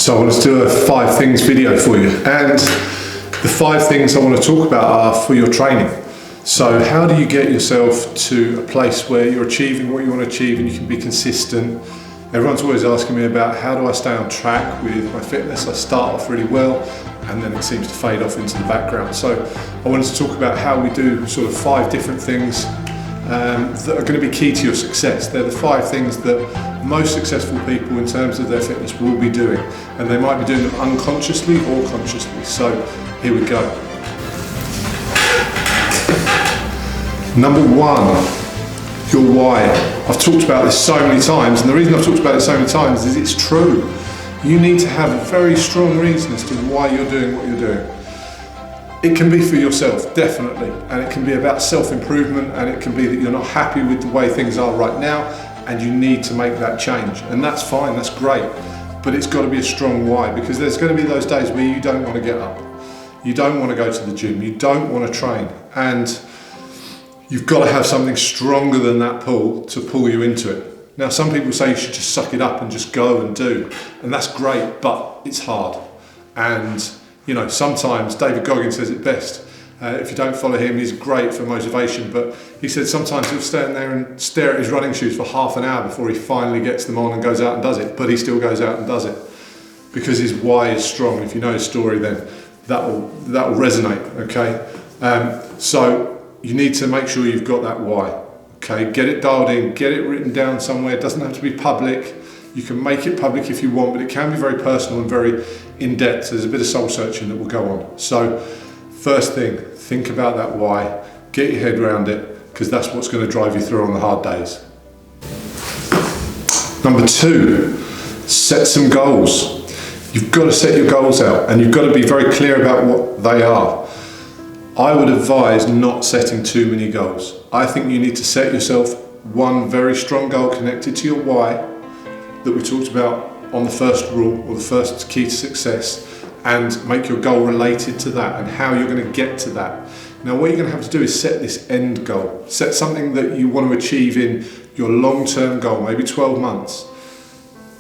So I want to do a 5 things video for you, and the 5 things I want to talk about are for your training. So how do you get yourself to a place where you're achieving what you want to achieve and you can be consistent? Everyone's always asking me about how do I stay on track with my fitness. I start off really well and then it seems to fade off into the background. So I wanted to talk about how we do sort of 5 different things that are going to be key to your success. They're the 5 things that most successful people in terms of their fitness will be doing, and they might be doing them unconsciously or consciously. So here we go. Number 1, your why. I've talked about this so many times, and the reason I've talked about it so many times is it's true. You need to have a very strong reason as to why you're doing what you're doing. It can be for yourself, definitely, and it can be about self-improvement, and it can be that you're not happy with the way things are right now and you need to make that change, and that's fine, that's great, but it's got to be a strong why, because there's going to be those days where you don't want to get up, you don't want to go to the gym, you don't want to train, and you've got to have something stronger than that pull to pull you into it. Now, some people say you should just suck it up and just go and do, and that's great, but it's hard. And you know, sometimes David Goggins says it best. If you don't follow him, he's great for motivation, but he said sometimes he'll stand there and stare at his running shoes for half an hour before he finally gets them on and goes out and does it, but he still goes out and does it because his why is strong. If you know his story, then that will resonate, okay? So you need to make sure you've got that why, okay? Get it dialed in, get it written down somewhere. It doesn't have to be public. You can make it public if you want, but it can be very personal and very in-depth. There's a bit of soul searching that will go on. So first thing, think about that why, get your head around it, because that's what's going to drive you through on the hard days. Number 2, set some goals. You've got to set your goals out and you've got to be very clear about what they are. I would advise not setting too many goals. I think you need to set yourself one very strong goal connected to your why that we talked about on the first rule, or the first key to success, and make your goal related to that and how you're going to get to that. Now, what you're going to have to do is set this end goal. Set something that you want to achieve in your long-term goal, maybe 12 months.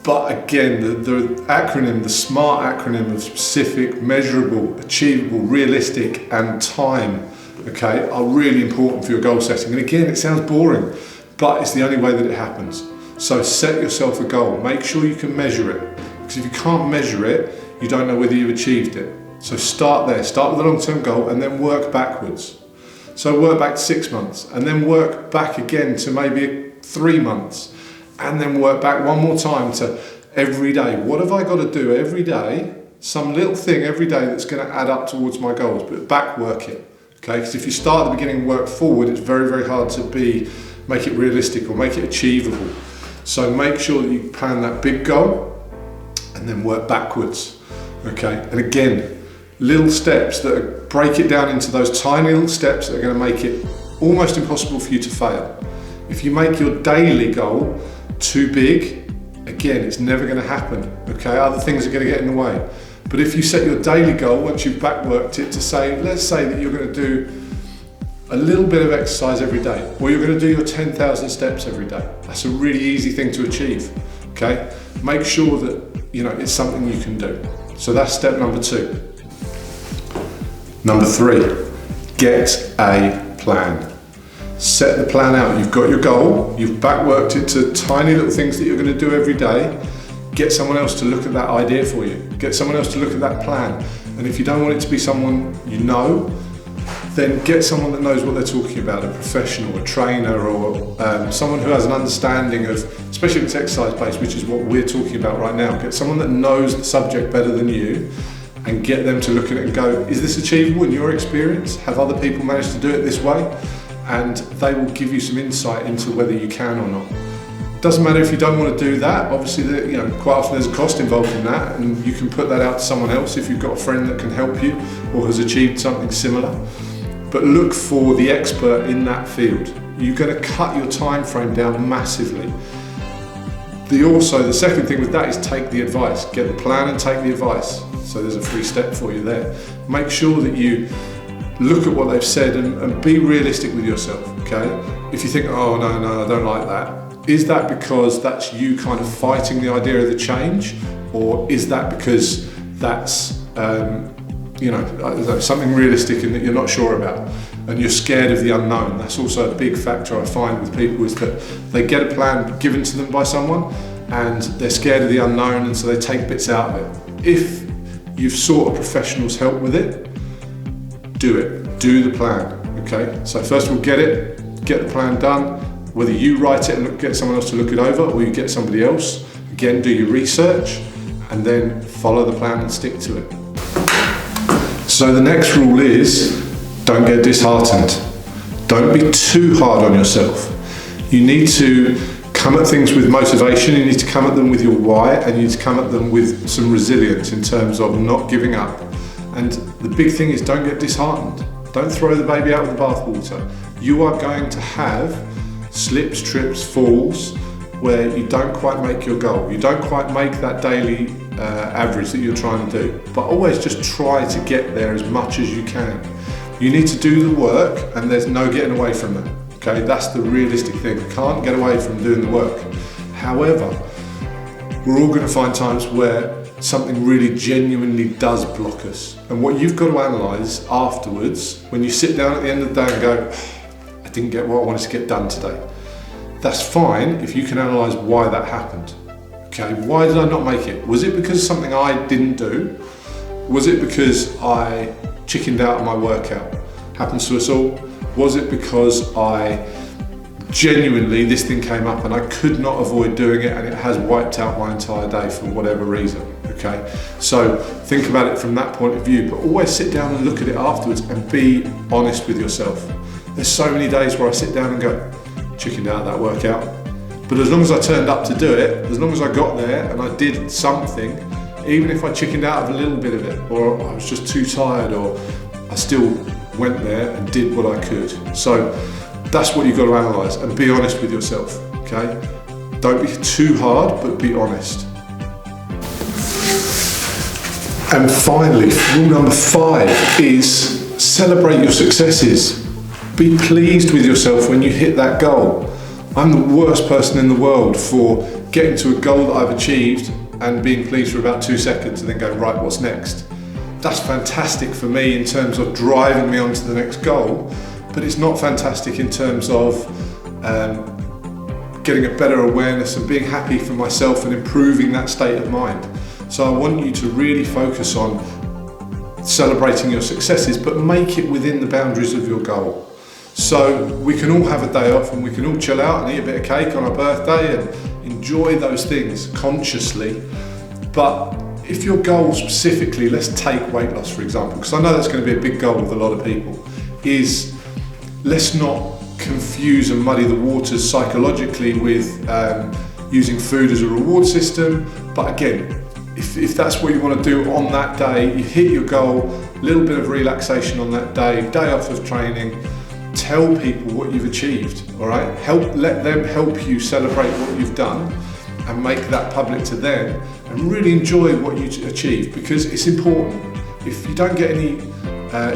But again, the acronym, the SMART acronym of specific, measurable, achievable, realistic, and time, okay, are really important for your goal setting. And again, it sounds boring, but it's the only way that it happens. So set yourself a goal, make sure you can measure it, because if you can't measure it, you don't know whether you've achieved it. So start there, start with a long-term goal and then work backwards. So work back to 6 months and then work back again to maybe 3 months and then work back one more time to every day. What have I got to do every day? Some little thing every day that's going to add up towards my goals, but back work it, okay? Because if you start at the beginning and work forward, it's very, very hard to make it realistic or make it achievable. So make sure that you plan that big goal and then work backwards, okay? And again, little steps that break it down into those tiny little steps that are going to make it almost impossible for you to fail. If you make your daily goal too big, again, it's never going to happen, okay? Other things are going to get in the way. But if you set your daily goal, once you've backworked it to say, let's say that you're going to do a little bit of exercise every day, or you're going to do your 10,000 steps every day. That's a really easy thing to achieve, okay? Make sure that, you know, it's something you can do. So that's step number 2. Number 3, get a plan. Set the plan out. You've got your goal, you've backworked it to tiny little things that you're going to do every day. Get someone else to look at that idea for you. Get someone else to look at that plan. And if you don't want it to be someone you know, then get someone that knows what they're talking about, a professional, a trainer, or someone who has an understanding of, especially if it's exercise-based, which is what we're talking about right now. Get someone that knows the subject better than you and get them to look at it and go, is this achievable in your experience? Have other people managed to do it this way? And they will give you some insight into whether you can or not. Doesn't matter if you don't want to do that. Obviously, you know, quite often there's a cost involved in that, and you can put that out to someone else if you've got a friend that can help you or has achieved something similar. But look for the expert in that field. You're going to cut your time frame down massively. The second thing with that is take the advice. Get the plan and take the advice. So there's a free step for you there. Make sure that you look at what they've said and be realistic with yourself, okay? If you think, oh no, I don't like that, Is that because that's you kind of fighting the idea of the change, or is that because that's something realistic and that you're not sure about and you're scared of the unknown? That's also a big factor I find with people, is that they get a plan given to them by someone and they're scared of the unknown, and so they take bits out of it. If you've sought a professional's help with it, do the plan, okay? So first of all, get the plan done, whether you write it and get someone else to look it over, or you get somebody else. Again, do your research and then follow the plan and stick to it. So the next rule is, don't get disheartened. Don't be too hard on yourself. You need to come at things with motivation, you need to come at them with your why, and you need to come at them with some resilience in terms of not giving up. And the big thing is, don't get disheartened. Don't throw the baby out with the bathwater. You are going to have slips, trips, falls, where you don't quite make your goal. You don't quite make that daily average that you're trying to do. But always just try to get there as much as you can. You need to do the work, and there's no getting away from that. Okay, that's the realistic thing. You can't get away from doing the work. However, we're all going to find times where something really genuinely does block us. And what you've got to analyse afterwards, when you sit down at the end of the day and go, I didn't get what I wanted to get done today. That's fine if you can analyse why that happened. Okay, why did I not make it? Was it because of something I didn't do? Was it because I chickened out of my workout? Happens to us all. Was it because this thing came up and I could not avoid doing it, and it has wiped out my entire day for whatever reason? Okay, so think about it from that point of view, but always sit down and look at it afterwards and be honest with yourself. There's so many days where I sit down and go, chickened out of that workout. But as long as I turned up to do it, as long as I got there and I did something, even if I chickened out of a little bit of it, or I was just too tired, or I still went there and did what I could. So that's what you've got to analyse, and be honest with yourself, okay? Don't be too hard, but be honest. And finally, rule number 5 is celebrate your successes. Be pleased with yourself when you hit that goal. I'm the worst person in the world for getting to a goal that I've achieved and being pleased for about 2 seconds and then going, right, what's next? That's fantastic for me in terms of driving me on to the next goal, but it's not fantastic in terms of getting a better awareness and being happy for myself and improving that state of mind. So I want you to really focus on celebrating your successes, but make it within the boundaries of your goal. So we can all have a day off and we can all chill out and eat a bit of cake on our birthday and enjoy those things consciously. But if your goal specifically, let's take weight loss for example, because I know that's going to be a big goal with a lot of people, is let's not confuse and muddy the waters psychologically with using food as a reward system. But again, if that's what you want to do on that day, you hit your goal, a little bit of relaxation on that day off of training, tell people what you've achieved, all right? Let them help you celebrate what you've done and make that public to them, and really enjoy what you achieve, because it's important. If you don't get any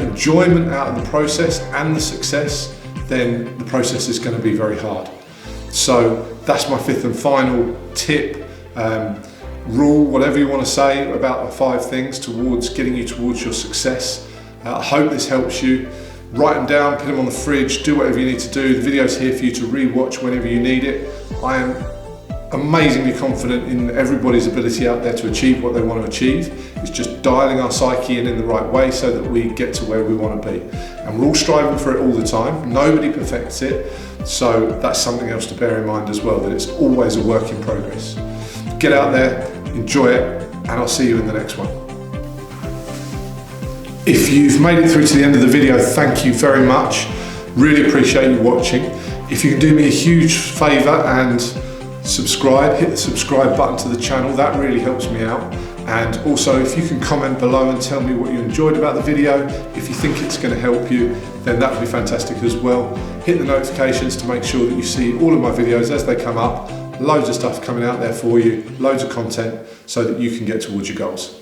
enjoyment out of the process and the success, then the process is going to be very hard. So that's my 5th and final tip, rule, whatever you want to say about the 5 things towards getting you towards your success. I hope this helps you. Write them down, put them on the fridge, do whatever you need to do. The video's here for you to re-watch whenever you need it. I am amazingly confident in everybody's ability out there to achieve what they want to achieve. It's just dialing our psyche in the right way so that we get to where we want to be. And we're all striving for it all the time. Nobody perfects it. So that's something else to bear in mind as well, that it's always a work in progress. Get out there, enjoy it, and I'll see you in the next one. If you've made it through to the end of the video, thank you very much. Really appreciate you watching. If you can do me a huge favour and subscribe, hit the subscribe button to the channel, that really helps me out. And also, if you can comment below and tell me what you enjoyed about the video, if you think it's going to help you, then that would be fantastic as well. Hit the notifications to make sure that you see all of my videos as they come up. Loads of stuff coming out there for you, loads of content, so that you can get towards your goals.